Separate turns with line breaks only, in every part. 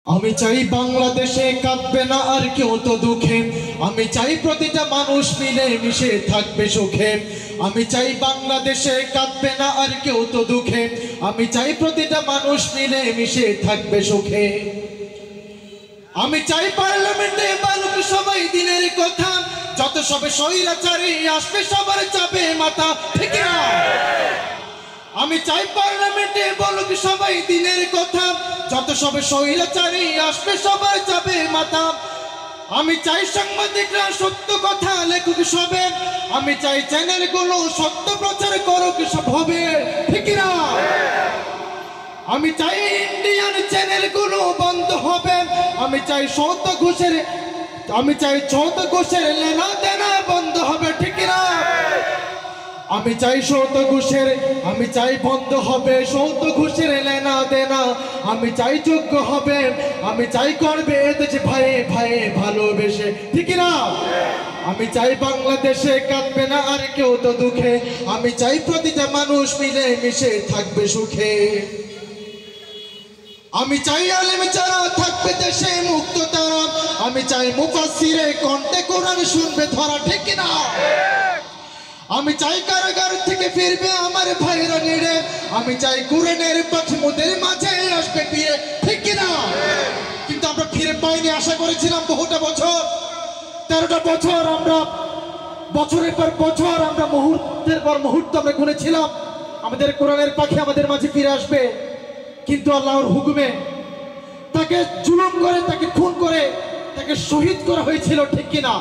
আমি চাই বাংলাদেশে কাঁদবে না আর কেউ তো দুঃখে। আমি চাই প্রতিটা মানুষ মিলে মিশে থাকবে সুখে। আমি চাই বাংলাদেশে কাঁদবে না আর কেউ তো দুঃখে। আমি চাই প্রতিটা মানুষ মিলে মিশে থাকবে সুখে। আমি চাই পার্লামেন্টে বলুক সবাই দিনের কথা, যত সবে স্বৈরাচারী আসবে সবার চাপে মাথা, ঠিক না? আমি চাই পার্লামেন্টে বলুক সবাই দিনের কথা, যত সবে স্বৈরাচারী আসবে সবার চাপে মাথা। আমি চাই সাংবাদিকরা সত্য কথা লেখুক সবে। আমি চাই চ্যানেলগুলো সত্য প্রচার করুক সব হবে, ঠিক না? আমি চাই ইন্ডিয়ান চ্যানেলগুলো বন্ধ হবে। আমি চাই সৌদ ঘুষের লেনা দেনা বন্ধ হবে, ঠিক না? আমি চাই আমি চাই বন্ধ হবে সৌদ ঘুষের লেনা দেনা। আমি চাই যোগ্য হবে, আমি চাই করবে এদেশে ভাইয়ে ভাইয়ে ভালোবেসে, ঠিক না? আমি চাই বাংলাদেশে কাঁদবে না আর কেউ তো দুঃখে। আমি চাই প্রতিটা মানুষ মিলে মিশে থাকবে সুখে। আমি চাই আলেম যারা থাকবে দেশে মুক্ত তারা। আমি চাই মুফাসসিরে কণ্ঠে কোরআন শুনবে ধরা, ঠিক না? আমি চাই কারাগার থেকে ফিরবে আমার ভাইরা নিড়ে। আমি চাই কোরআনের পাঠমুদের মাঝে আসবে ফিরে, ঠিক না? কিন্তু আমরা ফিরে পাইনি। আশা করেছিলাম বহুটা বছর, 13টা বছর আমরা বছরের পর বছর আমরা মুহূর্তের পর মুহূর্ত আমরা গুনেছিলাম আমাদের কোরআনের পাখি আমাদের মাঝে ফিরে আসবে। কিন্তু আল্লাহর হুকুমে তাকে জুলুম করে, তাকে খুন করে, তাকে শহীদ করা হয়েছিল, ঠিক কিনা?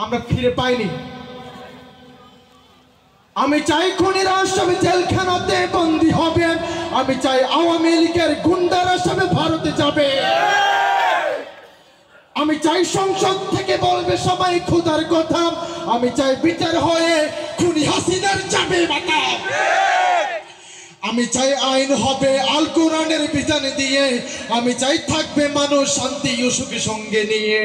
আমরা ফিরে পাইনি। আমি চাই খুনিরা সব জেলখানাতে বন্দী হবে। আমি চাই আওয়ামী লীগের গুন্ডারা সব ভারতে যাবে। আমি চাই সংসদ থেকে বলবে সবাই খোদার কথা। আমি চাই বিচার হয়ে খুনি হাসিনার যাবে মাথা। আমি চাই আইন হবে আল কোরআনের বিধান দিয়ে। আমি চাই থাকবে মানুষ শান্তি ও সুখে সঙ্গে নিয়ে।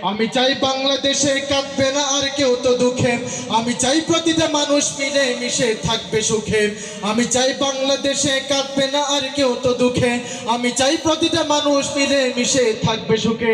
আমি চাই বাংলাদেশে কাঁদবে না আর কেউ তো দুঃখে। আমি চাই প্রতিটা মানুষ মিলে মিশে থাকবে সুখে। আমি চাই বাংলাদেশে কাঁদবে না আর কেউ তো দুঃখে। আমি চাই প্রতিটা মানুষ মিলে মিশে থাকবে সুখে।